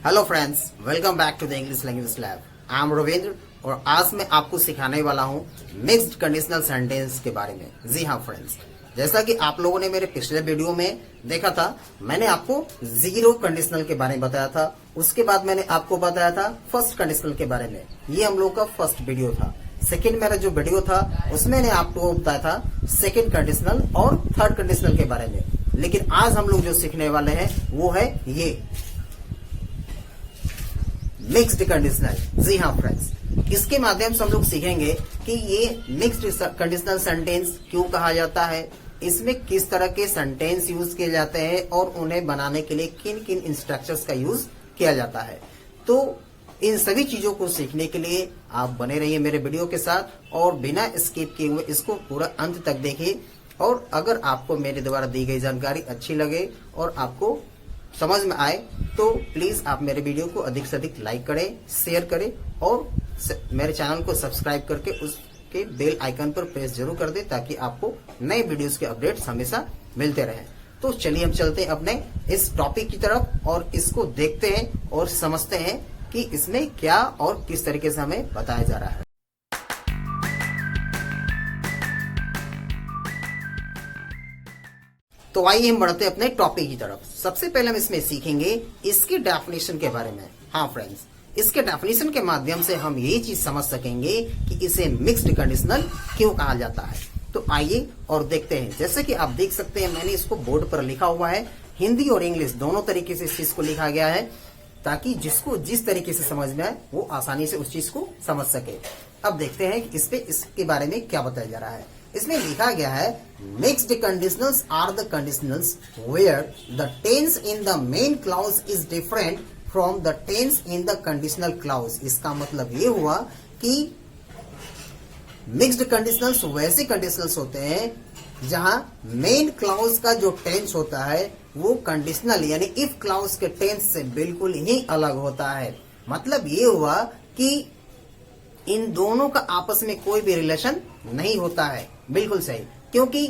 Hello friends, welcome back to the English language lab. I am Ravindra और आज मैं आपको सिखाने वाला हूँ मिक्स्ड कंडीशनल सेंटेंस के बारे में। जी हाँ फ्रेंड्स, जैसा कि आप लोगों ने मेरे पिछले वीडियो में देखा था, मैंने आपको जीरो कंडीशनल के बारे में बताया था। उसके बाद मैंने आपको बताया था फर्स्ट कंडीशनल के बारे में। ये हम लोग का फर्स्ट वीडियो था। सेकेंड मेरा जो वीडियो था उसमें मैंने आपको बताया था सेकेंड कंडीशनल और थर्ड कंडीशनल के बारे में। लेकिन आज हम लोग जो सीखने वाले हैं वो है ये मिक्स्ड कंडीशनल। जी हाँ फ्रेंड्स, इसके माध्यम से हम लोग सीखेंगे कि ये मिक्स्ड कंडीशनल सेंटेंस क्यों कहा जाता है, इसमें किस तरह के सेंटेंस यूज किए जाते हैं और उन्हें बनाने के लिए किन किन इंस्ट्रक्शंस का यूज किया जाता है। तो इन सभी चीजों को सीखने के लिए आप बने रहिए मेरे वीडियो के साथ और बिना स्किप किए हुए इसको पूरा अंत तक देखिए। और अगर आपको मेरे द्वारा दी गई जानकारी अच्छी लगे और आपको समझ में आए तो प्लीज आप मेरे वीडियो को अधिक से अधिक लाइक करें, शेयर करें और मेरे चैनल को सब्सक्राइब करके उसके बेल आइकन पर प्रेस जरूर कर दें ताकि आपको नए वीडियोस के अपडेट्स हमेशा मिलते रहें। तो चलिए हम चलते हैं अपने इस टॉपिक की तरफ और इसको देखते हैं और समझते हैं कि इसमें क्या और किस तरीके से हमें बताया जा रहा है। तो आइए हम बढ़ते हैं अपने टॉपिक की तरफ। सबसे पहले हम इसमें सीखेंगे इसके डेफिनेशन के बारे में। हाँ फ्रेंड्स, इसके डेफिनेशन के माध्यम से हम ये चीज समझ सकेंगे कि इसे मिक्स्ड कंडीशनल क्यों कहा जाता है। तो आइए और देखते हैं। जैसे कि आप देख सकते हैं मैंने इसको बोर्ड पर लिखा हुआ है। हिंदी और इंग्लिश दोनों तरीके से इस चीज को लिखा गया है ताकि जिसको जिस तरीके से समझ में आए वो आसानी से उस चीज को समझ सके। अब देखते हैं कि इसके बारे में क्या बताया जा रहा है। इसमें लिखा गया है mixed conditionals are the conditionals where the tense in the main clause is different from the tense in the conditional clause. इसका मतलब ये हुआ कि मिक्स्ड कंडीशनल्स वैसे कंडीशनल्स होते हैं जहां मेन क्लॉज का जो टेंस होता है वो कंडीशनल यानी इफ क्लॉज के टेंस से बिल्कुल ही अलग होता है। मतलब ये हुआ कि इन दोनों का आपस में कोई भी रिलेशन नहीं होता है। बिल्कुल सही, क्योंकि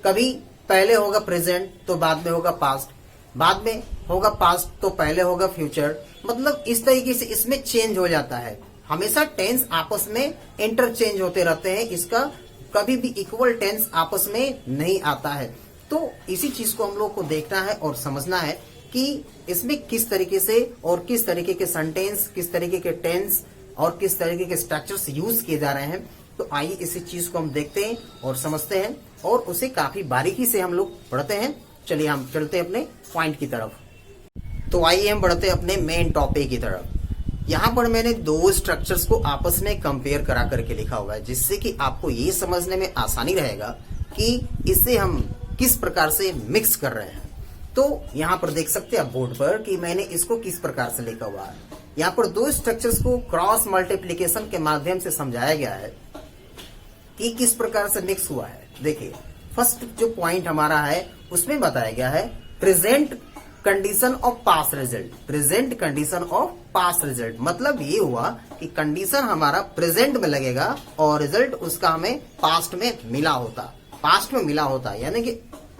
कभी पहले होगा प्रेजेंट तो बाद में होगा पास्ट, बाद में होगा पास्ट तो पहले होगा फ्यूचर। मतलब इस तरीके से इसमें चेंज हो जाता है। हमेशा टेंस आपस में इंटरचेंज होते रहते हैं। इसका कभी भी इक्वल टेंस आपस में नहीं आता है। तो इसी चीज को हम लोग को देखना है और समझना है कि इसमें किस तरीके से और किस तरीके के सेंटेंस, किस तरीके के टेंस और किस तरीके के स्ट्रक्चर्स यूज किए जा रहे हैं। तो आइए इसी चीज को हम देखते हैं और समझते हैं और उसे काफी बारीकी से हम लोग पढ़ते हैं। चलिए हम चलते हैं अपने पॉइंट की तरफ। तो आइए हम बढ़ते हैं अपने मेन टॉपिक की तरफ। यहाँ पर मैंने दो स्ट्रक्चर्स को आपस में कंपेयर करा करके लिखा हुआ है जिससे कि आपको ये समझने में आसानी रहेगा कि इसे हम किस प्रकार से मिक्स कर रहे हैं। तो यहाँ पर देख सकते हैं आप बोर्ड पर कि मैंने इसको किस प्रकार से लिखा हुआ है। यहाँ पर दो स्ट्रक्चर्स को क्रॉस मल्टीप्लिकेशन के माध्यम से समझाया गया है कि किस प्रकार से मिक्स हुआ है। देखिए, फर्स्ट जो पॉइंट हमारा है उसमें बताया गया है present condition of past result. Present condition of past result मतलब ये हुआ कि कंडीशन हमारा प्रेजेंट में लगेगा और रिजल्ट उसका हमें पास्ट में मिला होता। पास्ट में मिला होता यानी कि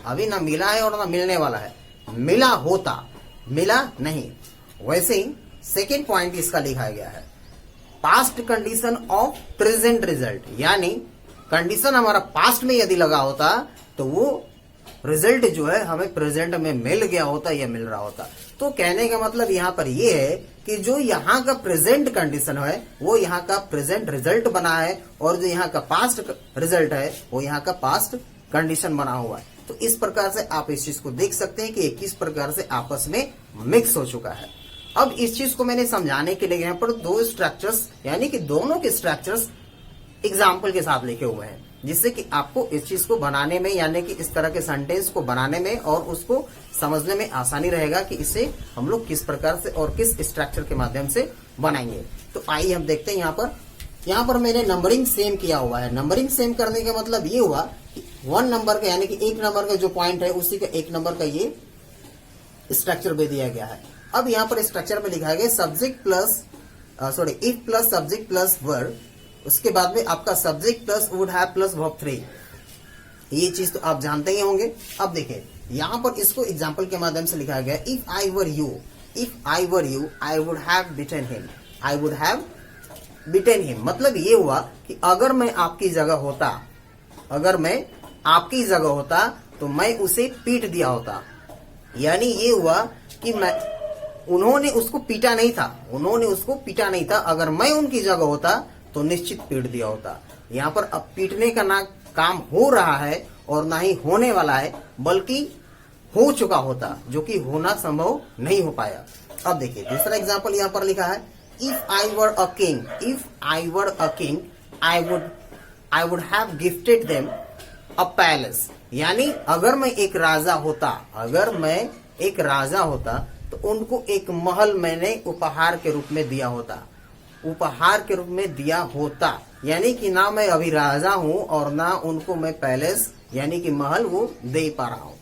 अभी ना मिला है और ना मिलने वाला है, मिला होता, मिला नहीं। वैसे ही सेकेंड पॉइंट इसका लिखा गया है past condition of present result, यानी कंडीशन हमारा पास्ट में यदि लगा होता तो वो रिजल्ट जो है हमें प्रेजेंट में मिल गया होता या मिल रहा होता। तो कहने का मतलब यहाँ पर ये है कि जो यहाँ का प्रेजेंट कंडीशन है वो यहाँ का प्रेजेंट रिजल्ट बना है और जो यहाँ का पास्ट रिजल्ट है वो यहाँ का पास्ट कंडीशन बना हुआ है। तो इस प्रकार से आप इस चीज को देख सकते हैं कि ये किस प्रकार से आपस में मिक्स हो चुका है। अब इस चीज को मैंने समझाने के लिए यहाँ पर दो स्ट्रक्चर्स यानी कि दोनों के स्ट्रक्चर्स एग्जाम्पल के साथ लिखे हुए हैं जिससे कि आपको इस चीज को बनाने में यानी कि इस तरह के सेंटेंस को बनाने में और उसको समझने में आसानी रहेगा कि इसे हम लोग किस प्रकार से और किस स्ट्रक्चर के माध्यम से बनाएंगे। तो आइए हम देखते हैं। यहाँ पर मैंने नंबरिंग सेम किया हुआ है। नंबरिंग सेम करने का मतलब ये हुआ कि 1 नंबर का यानी कि 1 नंबर का जो पॉइंट है उसी का 1 नंबर का ये स्ट्रक्चर भी दिया गया है। अब यहाँ पर स्ट्रक्चर में लिखा गया subject plus if plus subject plus verb, उसके बाद में आपका subject plus would have plus verb 3। ये चीज तो आप जानते ही होंगे। अब देखिए यहाँ पर इसको एग्जाम्पल के माध्यम से लिखा गया if I were you. If I were you I would have beaten him, I would have beaten him. मतलब ये हुआ कि अगर मैं आपकी जगह होता, अगर मैं आपकी जगह होता तो मैं उसे पीट दिया होता। यानी ये हुआ कि उन्होंने उसको पीटा नहीं था, उन्होंने उसको पीटा नहीं था, अगर मैं उनकी जगह होता तो निश्चित पीट दिया होता। यहाँ पर अब पीटने का ना काम हो रहा है और ना ही होने वाला है, बल्कि हो चुका होता, जो कि होना संभव नहीं हो पाया। अब देखिए दूसरा एग्जाम्पल यहाँ पर लिखा है, if I were a king, if I were a king I would have gifted them a palace. यानी अगर मैं एक राजा होता, अगर मैं एक राजा होता तो उनको एक महल मैंने उपहार के रूप में दिया होता, उपहार के रूप में दिया होता। यानी कि ना मैं अभी राजा हूं और ना उनको मैं पैलेस यानी कि महल वो दे पा रहा हूं।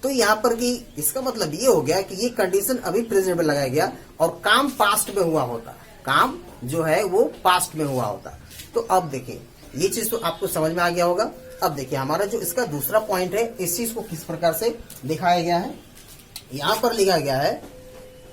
तो यहाँ पर कि इसका मतलब ये हो गया कि ये कंडीशन अभी प्रेजेंट में लगाया गया और काम पास्ट में हुआ होता, काम जो है वो पास्ट में हुआ होता। तो अब देखिए ये चीज तो आपको समझ में आ गया होगा। अब देखिए हमारा जो इसका दूसरा पॉइंट है, इस चीज को किस प्रकार से दिखाया गया है, यहाँ पर लिखा गया है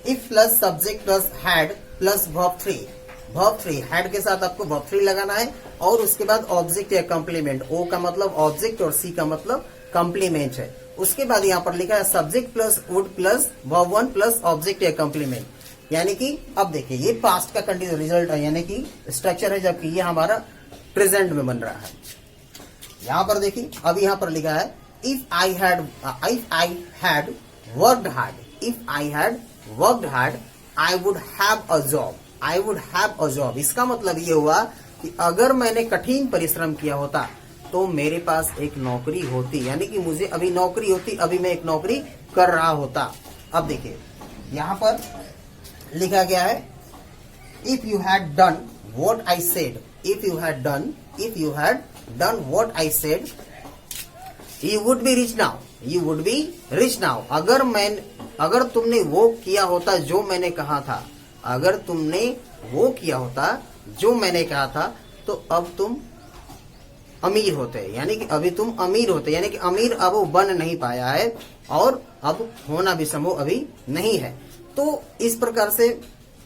if plus subject plus had plus verb 3। Verb 3 had के साथ आपको वर्ब 3 लगाना है और उसके बाद ऑब्जेक्ट या कॉम्प्लीमेंट, ओ का मतलब ऑब्जेक्ट और सी का मतलब कॉम्प्लीमेंट है। उसके बाद यहाँ पर लिखा है subject plus would plus verb 1 plus object या कॉम्प्लीमेंट। यानी कि अब देखिए ये पास्ट का कंडीशन रिजल्ट है, यानी कि स्ट्रक्चर है, जबकि ये हमारा प्रेजेंट में बन रहा है। यहाँ पर देखिए अब यहाँ पर लिखा है if I had worked hard, if I had worked hard I would have a job, I would have a job. इसका मतलब ये हुआ कि अगर मैंने कठिन परिश्रम किया होता तो मेरे पास एक नौकरी होती, यानी कि मुझे अभी नौकरी होती, अभी मैं एक नौकरी कर रहा होता। अब देखिए यहाँ पर लिखा गया है if you had done what I said, if you had done what I said you would be rich now, you would be rich now. अगर तुमने वो किया होता जो मैंने कहा था, अगर तुमने वो किया होता जो मैंने कहा था तो अब तुम अमीर होते, यानी कि अभी तुम अमीर होते, यानी कि अमीर अब वो बन नहीं पाया है और अब होना भी संभव अभी नहीं है। तो इस प्रकार से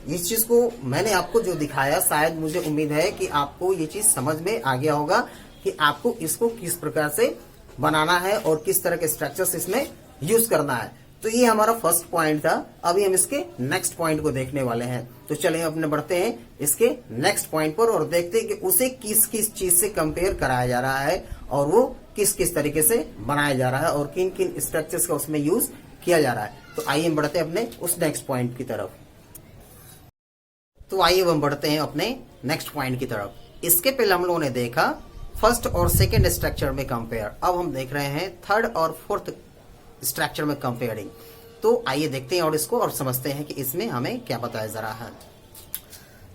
इस चीज को मैंने आपको जो दिखाया, शायद मुझे उम्मीद है कि आपको ये चीज समझ में आ गया होगा कि आपको इसको किस प्रकार से बनाना है और किस तरह के स्ट्रक्चर्स इसमें यूज करना है। तो ये हमारा फर्स्ट पॉइंट था। अभी हम इसके नेक्स्ट पॉइंट को देखने वाले हैं। तो चलिए अपने बढ़ते हैं इसके नेक्स्ट पॉइंट पर और देखते हैं कि उसे किस किस चीज से कंपेयर कराया जा रहा है और वो किस किस तरीके से बनाया जा रहा है और किन किन स्ट्रक्चर्स का उसमें यूज किया जा रहा है। तो आइए हम बढ़ते हैं अपने उस नेक्स्ट पॉइंट की तरफ। तो आइए हम बढ़ते हैं अपने नेक्स्ट पॉइंट की तरफ। इसके पहले हम लोगों ने देखा फर्स्ट और सेकेंड स्ट्रक्चर में कंपेयर, अब हम देख रहे हैं थर्ड और फोर्थ स्ट्रक्चर में कंपेयरिंग। तो आइए देखते हैं और इसको और समझते हैं कि इसमें हमें क्या बताया जा रहा है।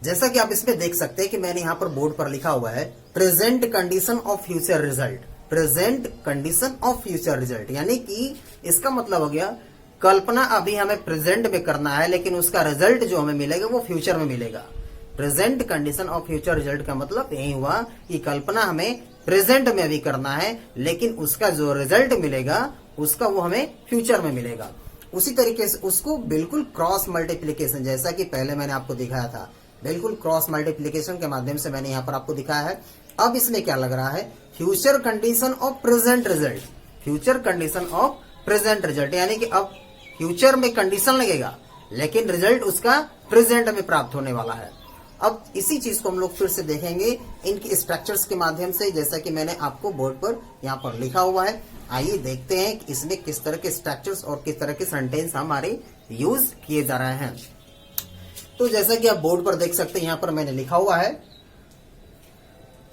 जैसा कि आप इसमें देख सकते हैं कि मैंने यहाँ पर बोर्ड पर लिखा हुआ है present condition of future result, present condition of future result. यानी कि इसका मतलब हो गया कल्पना अभी हमें प्रेजेंट में करना है, लेकिन उसका रिजल्ट जो हमें मिलेगा वो फ्यूचर में मिलेगा। Present condition of future result का मतलब यही हुआ कि कल्पना हमें प्रेजेंट में अभी करना है, लेकिन उसका जो रिजल्ट मिलेगा उसका वो हमें फ्यूचर में मिलेगा। उसी तरीके से उसको बिल्कुल क्रॉस मल्टीप्लीकेशन, जैसा कि पहले मैंने आपको दिखाया था, बिल्कुल क्रॉस मल्टीप्लीकेशन के माध्यम से मैंने यहाँ पर आपको दिखाया है। अब इसमें क्या लग रहा है future condition of present result, future condition of present result. यानी कि अब फ्यूचर में कंडीशन लगेगा लेकिन रिजल्ट उसका प्रेजेंट में प्राप्त होने वाला है। अब इसी चीज को हम लोग फिर से देखेंगे इनकी स्ट्रक्चर्स के माध्यम से, जैसा कि मैंने आपको बोर्ड पर यहाँ पर लिखा हुआ है। आइए देखते हैं कि इसमें किस तरह के स्ट्रक्चर्स और किस तरह के सेंटेंस हमारे यूज किए जा रहे हैं। तो जैसा कि आप बोर्ड पर देख सकते हैं, यहाँ पर मैंने लिखा हुआ है,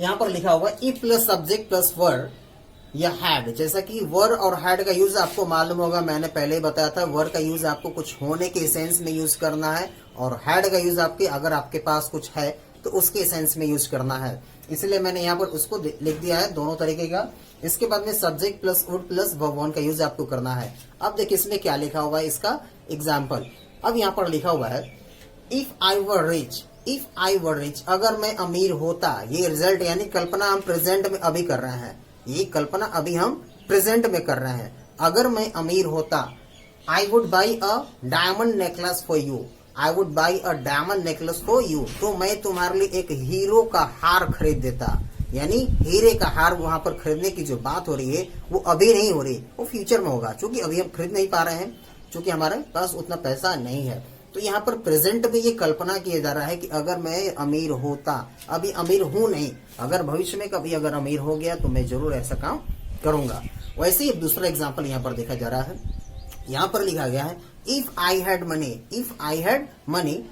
यहाँ पर लिखा हुआ है इफ प्लस सब्जेक्ट प्लस वर या हैड। जैसा कि वर और हैड का यूज आपको मालूम होगा, मैंने पहले ही बताया था। वर का यूज आपको कुछ होने के सेंस में यूज करना है और हैड का यूज आपके अगर आपके पास कुछ है तो उसके सेंस में यूज करना है, इसलिए मैंने यहाँ पर उसको लिख दिया है दोनों तरीके का। इसके बाद में subject plus would plus verb 1 का यूज आपको करना है। अब देखिए इसमें क्या लिखा हुआ है, इसका एग्जाम्पल। अब यहाँ पर लिखा हुआ है if I were rich, if I were rich, अगर मैं अमीर होता। ये रिजल्ट यानी कल्पना हम प्रेजेंट में अभी कर रहे हैं, ये कल्पना अभी हम प्रेजेंट में कर रहे हैं। अगर मैं अमीर होता I would buy a diamond necklace for you, I would buy a diamond necklace for you, तो मैं तुम्हारे लिए एक हीरो का हार खरीद देता। यानी हीरे का हार वहां पर खरीदने की जो बात हो रही है वो अभी नहीं हो रही, वो फ्यूचर में होगा, क्योंकि अभी हम खरीद नहीं पा रहे हैं, क्योंकि हमारे पास उतना पैसा नहीं है। तो यहाँ पर प्रेजेंट में ये कल्पना किया जा रहा है कि अगर मैं अमीर होता, अभी अमीर हूं नहीं, अगर भविष्य में कभी अगर अमीर हो गया तो मैं जरूर ऐसा काम करूंगा। वैसे ही दूसरा एग्जाम्पल यहाँ पर देखा जा रहा है, यहाँ पर लिखा गया है if I had money, if I had money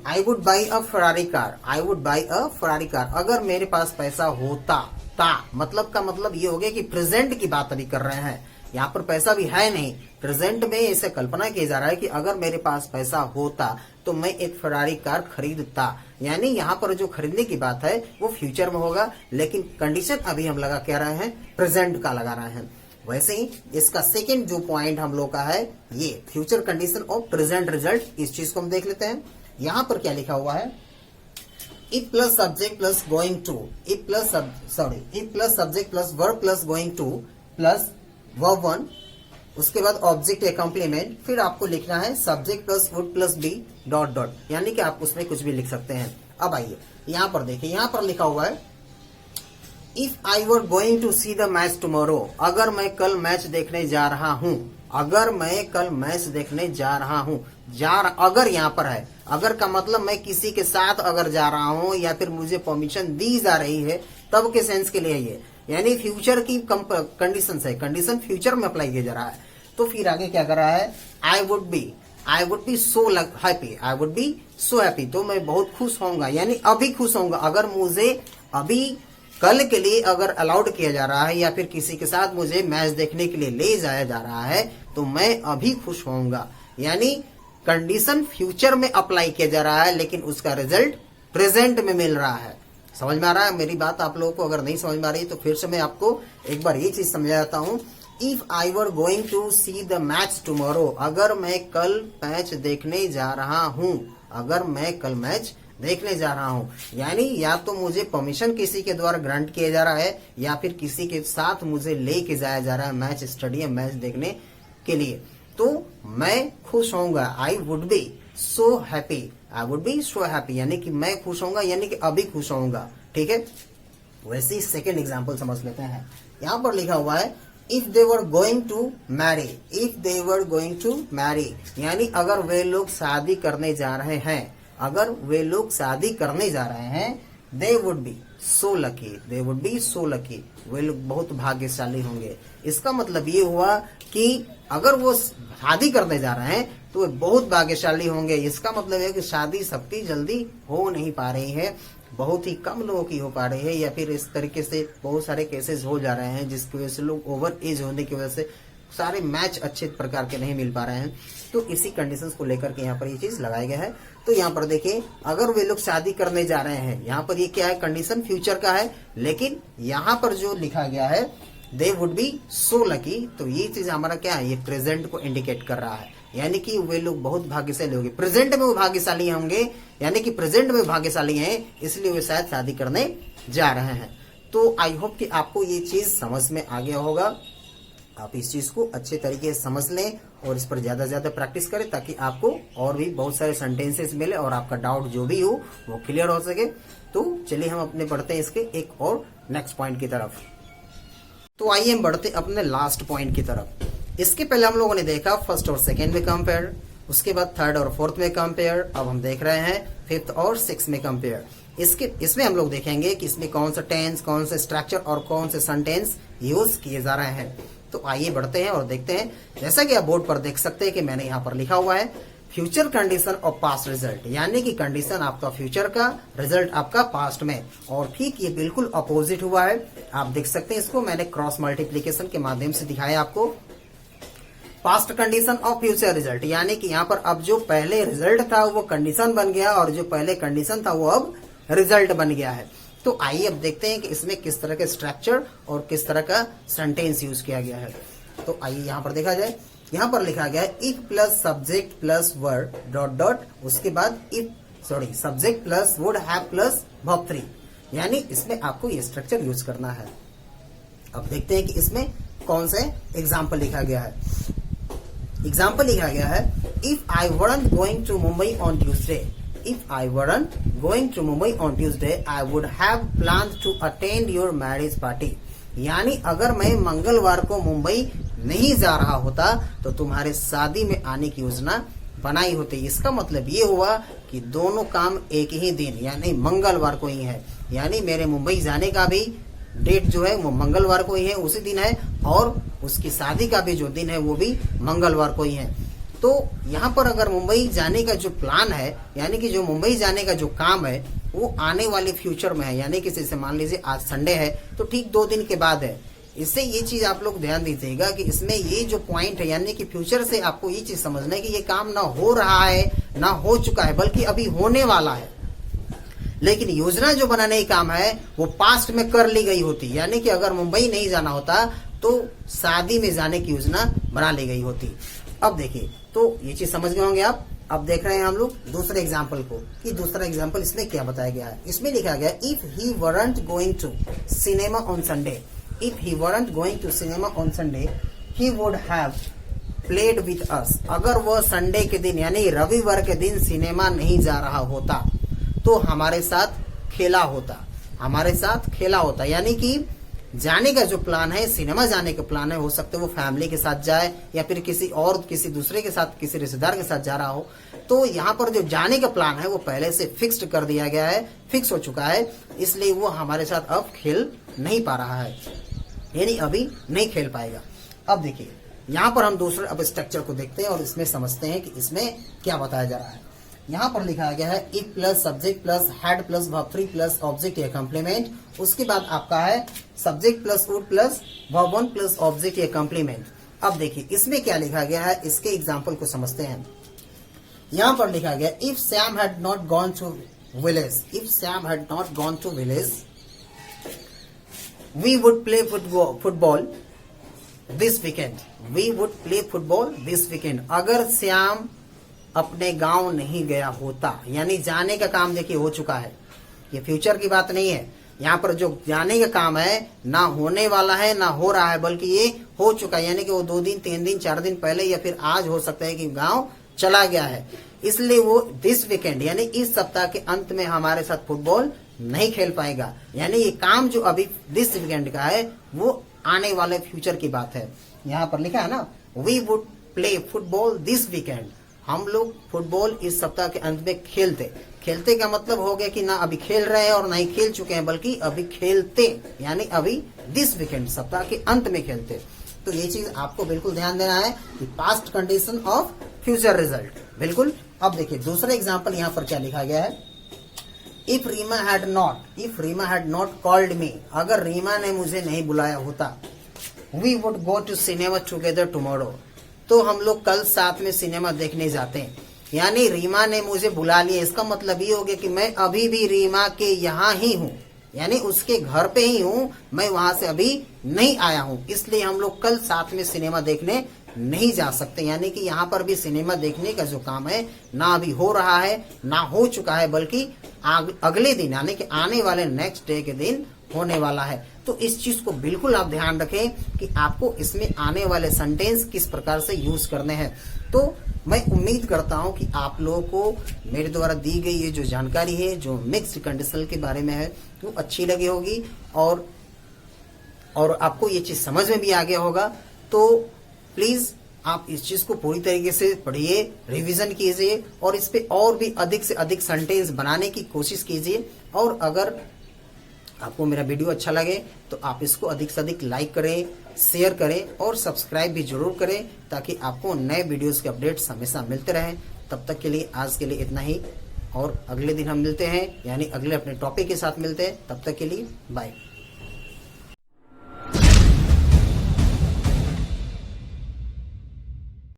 I would buy a Ferrari car, I would buy a Ferrari car, अगर मेरे पास पैसा होता, ता मतलब का मतलब ये हो गया कि प्रेजेंट की बात अभी कर रहे हैं, यहाँ पर पैसा भी है नहीं, प्रेजेंट में इसे कल्पना किया जा रहा है कि अगर मेरे पास पैसा होता तो मैं एक फरारी कार खरीदता। यानी यहाँ पर जो खरीदने की बात है वो फ्यूचर में होगा, लेकिन कंडीशन अभी हम लगा क्या रहे हैं, प्रेजेंट का लगा रहे हैं। वैसे ही इसका सेकेंड जो पॉइंट हम लोग का है ये future condition of present result, इस चीज को हम देख लेते हैं। यहाँ पर क्या लिखा हुआ है, if plus subject plus going to, if plus subject plus verb plus going to plus verb one, उसके बाद ऑब्जेक्ट या कॉम्प्लीमेंट, फिर आपको लिखना है subject plus would plus be dot dot, यानी कि आप उसमें कुछ भी लिख सकते हैं। अब आइए यहाँ पर देखिए, यहाँ पर लिखा हुआ है if I were going to see the match tomorrow, अगर मैं कल मैच देखने जा रहा हूं, अगर मैं कल मैच देखने जा रहा हूं, अगर यहाँ पर है, अगर का मतलब मैं किसी के साथ अगर जा रहा हूं या फिर मुझे परमिशन दी जा रही है, तब के सेंस के लिए ये, यानी फ्यूचर की कंडीशन है, कंडीशन फ्यूचर में अप्लाई किया जा रहा है। तो फिर आगे क्या कर रहा है, I would be so happy, I would be so happy, तो मैं बहुत खुश होऊंगा, यानी अभी खुश होऊंगा, अगर मुझे अभी कल के लिए अगर अलाउड किया जा रहा है या फिर किसी के साथ मुझे मैच देखने के लिए ले जाया जा रहा है तो मैं अभी खुश होऊंगा। यानी कंडीशन फ्यूचर में अप्लाई किया जा रहा है, लेकिन उसका रिजल्ट प्रेजेंट में मिल रहा है। समझ में आ रहा है मेरी बात आप लोगों को? अगर नहीं समझ में आ रही तो फिर से मैं आपको एक बार ये चीज समझाता हूँ। If I were going to see the match tomorrow, अगर मैं कल मैच देखने जा रहा हूँ, अगर मैं कल मैच देखने जा रहा हूँ, यानी या तो मुझे परमिशन किसी के द्वारा ग्रांट किया जा रहा है या फिर किसी के साथ मुझे लेके जाया जा रहा है मैच स्टेडियम मैच देखने के लिए, तो मैं खुश होऊंगा। I would be so happy, I would be so happy, यानी कि मैं खुश होऊंगा, यानी कि अभी खुश होऊंगा। ठीक है, वैसे ही सेकेंड एग्जाम्पल समझ लेते हैं। यहाँ पर लिखा हुआ है if they were going to marry, if they were going to marry, यानी अगर वे लोग शादी करने जा रहे हैं, अगर वे लोग शादी करने जा रहे हैं, they would be so lucky, they would be so lucky, वे लोग बहुत भाग्यशाली होंगे। इसका मतलब ये हुआ कि अगर वो शादी करने जा रहे हैं तो वे बहुत भाग्यशाली होंगे। इसका मतलब है कि शादी सबकी जल्दी हो नहीं पा रही है, बहुत ही कम लोगों की हो पा रही है, या फिर इस तरीके से बहुत सारे केसेस हो जा रहे हैं जिसकी वजह से लोग ओवर एज होने की वजह से सारे मैच अच्छे प्रकार के नहीं मिल पा रहे हैं। तो इसी कंडीशंस को लेकर के यहाँ पर ये चीज लगाया गया है। तो यहाँ पर देखिए अगर वे लोग शादी करने जा रहे हैं, यहाँ पर ये क्या है, कंडीशन फ्यूचर का है, लेकिन यहाँ पर जो लिखा गया है दे वुड बी सो लकी, तो ये चीज हमारा क्या है, ये प्रेजेंट को इंडिकेट कर रहा है, यानी कि वे लोग बहुत भाग्यशाली होंगे, प्रेजेंट में वो भाग्यशाली होंगे, यानी कि प्रेजेंट में भाग्यशाली हैं, इसलिए वे शायद शादी करने जा रहे हैं। तो आई होप कि आपको ये चीज समझ में आ गया होगा। आप इस चीज को अच्छे तरीके से समझ लें और इस पर ज्यादा से ज्यादा प्रैक्टिस करें, ताकि आपको और भी बहुत सारे सेंटेंसेस मिले और आपका डाउट जो भी हो वो क्लियर हो सके। तो चलिए हम अपने बढ़ते हैं इसके एक और नेक्स्ट पॉइंट की तरफ। तो आइए हम बढ़ते अपने लास्ट पॉइंट की तरफ। इसके पहले हम लोगों ने देखा फर्स्ट और सेकेंड में कंपेयर, उसके बाद थर्ड और फोर्थ में कंपेयर, अब हम देख रहे हैं फिफ्थ और सिक्स में कंपेयर। इसमें हम लोग देखेंगे कि इसमें कौन सा टेंस, कौन सा स्ट्रक्चर और कौन से सेंटेंस यूज किए जा रहे हैं। तो आइए बढ़ते हैं और देखते हैं। जैसा कि आप बोर्ड पर देख सकते हैं कि मैंने यहाँ पर लिखा हुआ है future condition of past result, यानी कि कंडीशन आपका फ्यूचर का, रिजल्ट आपका पास्ट में, और ठीक ये बिल्कुल अपोजिट हुआ है। आप देख सकते हैं, इसको मैंने क्रॉस मल्टीप्लीकेशन के माध्यम से दिखाया आपको। Past condition of future result, यानी कि यहाँ पर अब जो पहले रिजल्ट था वो कंडीशन बन गया और जो पहले कंडीशन था वो अब रिजल्ट बन गया है। तो आइए अब देखते हैं कि इसमें किस तरह के स्ट्रक्चर और किस तरह का सेंटेंस यूज किया गया है। तो आइए यहाँ पर देखा जाए। यहाँ पर लिखा गया है if plus subject plus word dot dot, उसके बाद subject plus would have plus verb 3, यानी इसमें आपको ये स्ट्रक्चर यूज करना है। अब देखते हैं कि इसमें कौन से एग्जाम्पल लिखा गया है। एग्जाम्पल लिखा गया है, if I weren't going to Mumbai on Tuesday, if I weren't going to Mumbai on Tuesday, I would have planned to attend your marriage party. यानी अगर मैं मंगलवार को मुंबई नहीं जा रहा होता तो तुम्हारे शादी में आने की योजना बनाई होती। इसका मतलब ये हुआ कि दोनों काम एक ही दिन यानी मंगलवार को ही है, यानी मेरे मुंबई जाने का भी डेट जो है वो मंगलवार को ही है, उसी दिन है, और उसकी शादी का भी जो दिन है वो भी मंगलवार को ही है। तो यहाँ पर अगर मुंबई जाने का जो प्लान है, यानी कि जो मुंबई जाने का जो काम है वो आने वाले फ्यूचर में है, यानी कि जैसे मान लीजिए आज संडे है तो ठीक 2 दिन के बाद है। इससे ये चीज आप लोग ध्यान दीजिएगा कि इसमें ये जो पॉइंट है, यानी कि फ्यूचर से आपको ये चीज समझना है कि ये काम ना हो रहा है ना हो चुका है, बल्कि अभी होने वाला है। लेकिन योजना जो बनाने का काम है वो पास्ट में कर ली गई होती, यानी कि अगर मुंबई नहीं जाना होता तो शादी में जाने की योजना बना ली गई होती। अब देखिए, तो ये चीज समझ गए होंगे आप। अब देख रहे हैं हम लोग दूसरे एग्जाम्पल को कि दूसरा एग्जाम्पल इसमें क्या बताया गया है। इसमें लिखा गया, if he weren't going to cinema on Sunday, if he weren't going to cinema on Sunday he would have played with us. अगर वह संडे के दिन यानी रविवार के दिन सिनेमा नहीं जा रहा होता तो हमारे साथ खेला होता, हमारे साथ खेला होता। यानी कि जाने का जो प्लान है, सिनेमा जाने का प्लान है, हो सकता है वो फैमिली के साथ जाए या फिर किसी दूसरे के साथ, किसी रिश्तेदार के साथ जा रहा हो। तो यहाँ पर जो जाने का प्लान है वो पहले से फिक्स्ड कर दिया गया है, फिक्स हो चुका है, इसलिए वो हमारे साथ अब खेल नहीं पा रहा है, यानी अभी नहीं खेल पाएगा। अब देखिए यहाँ पर हम दूसरे अब स्ट्रक्चर को देखते हैं और इसमें समझते हैं कि इसमें क्या बताया जा रहा है। यहाँ पर लिखा गया है, if plus subject plus head plus verb 3 plus object या कॉम्प्लीमेंट। उसके बाद आपका है subject plus would plus verb 1 plus object या कॉम्प्लीमेंट। अब देखिए इसमें क्या लिखा गया है, इसके एग्जाम्पल को समझते हैं। यहाँ पर लिखा गया, if Sam had not gone to village, if Sam had not gone to village we would play football this weekend, we would play football this weekend. अगर श्याम अपने गांव नहीं गया होता, यानी जाने का काम देखिए हो चुका है, ये फ्यूचर की बात नहीं है। यहाँ पर जो जाने का काम है ना होने वाला है ना हो रहा है, बल्कि ये हो चुका है, यानी कि वो 2 दिन 3 दिन 4 दिन पहले या फिर आज हो सकता है कि गांव चला गया है। इसलिए वो दिस वीकेंड यानी इस सप्ताह के अंत में हमारे साथ फुटबॉल नहीं खेल पाएगा। यानी ये काम जो अभी दिस वीकेंड का है वो आने वाले फ्यूचर की बात है। यहाँ पर लिखा है ना, we would play football this weekend, हम लोग फुटबॉल इस सप्ताह के अंत में खेलते। खेलते का मतलब हो गया कि ना अभी खेल रहे हैं और ना ही खेल चुके हैं, बल्कि अभी खेलते, यानी अभी दिस वीकेंड सप्ताह के अंत में खेलते। तो ये चीज आपको बिल्कुल ध्यान देना है कि past condition of future result, बिल्कुल। अब देखिए दूसरा एग्जाम्पल यहाँ पर क्या लिखा गया है, if Reema had not called me, अगर रीमा ने मुझे नहीं बुलाया होता, we would go to cinema together tomorrow, तो हम लोग कल साथ में सिनेमा देखने जाते हैं। यानी रीमा ने मुझे बुला लिया, इसका मतलब ये हो गया कि मैं अभी भी रीमा के यहाँ ही हूँ, यानी उसके घर पे ही हूँ, मैं वहां से अभी नहीं आया हूँ, इसलिए हम लोग कल साथ में सिनेमा देखने नहीं जा सकते। यानी कि यहाँ पर भी सिनेमा देखने का जो काम है ना अभी हो रहा है ना हो चुका है, बल्कि अगले दिन यानी कि आने वाले नेक्स्ट डे के दिन होने वाला है। तो इस चीज को बिल्कुल आप ध्यान रखें कि आपको इसमें आने वाले सेंटेंस किस प्रकार से यूज करने हैं। तो मैं उम्मीद करता हूं कि आप लोगों को मेरे द्वारा दी गई ये जो जानकारी है जो मिक्स्ड कंडीशनल के बारे में है वो अच्छी लगी होगी और आपको ये चीज समझ में भी आ गया होगा। तो प्लीज आप इस चीज को पूरी तरीके से पढ़िए, रिवीजन कीजिए और इस पे और भी अधिक से अधिक सेंटेंस बनाने की कोशिश कीजिए। और अगर आपको मेरा वीडियो अच्छा लगे तो आप इसको अधिक से अधिक लाइक करें, शेयर करें और सब्सक्राइब भी जरूर करें, ताकि आपको नए वीडियोस के अपडेट्स हमेशा मिलते रहें। तब तक के लिए आज के लिए इतना ही, और अगले दिन हम मिलते हैं, यानी अगले अपने टॉपिक के साथ मिलते हैं। तब तक के लिए बाय।